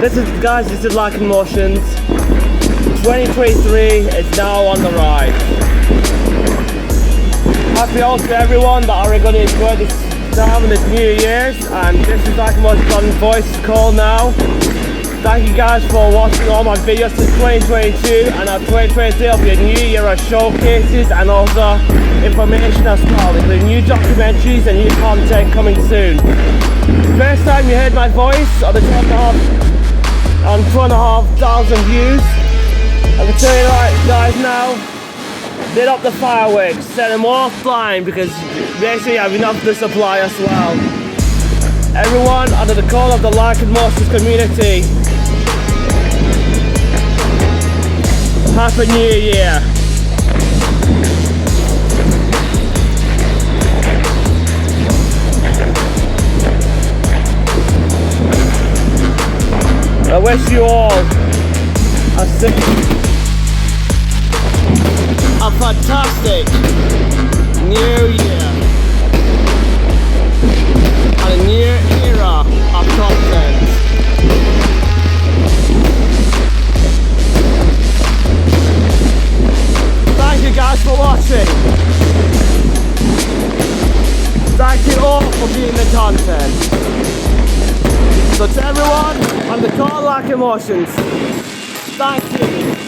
This is LycanMotions. 2023 is now on the rise. Happy all to everyone that are going to enjoy this time in this New Year's, and this is LycanMotions on voice call now. Thank you guys for watching all my videos since 2022, and our 2023 will be a new year of showcases and also information as well, including new documentaries and new content coming soon. First time you heard my voice on the 2,500 views, I can tell you guys now, lit up the fireworks, set them all flying because basically I have enough of the supply as well. Everyone under the call of the LycanMotions community, Happy New Year! I wish you all a fantastic New Year and a new era of content. Thank you guys for watching. Thank you all for viewing the content. So to everyone on the call LycanMotions, thank you.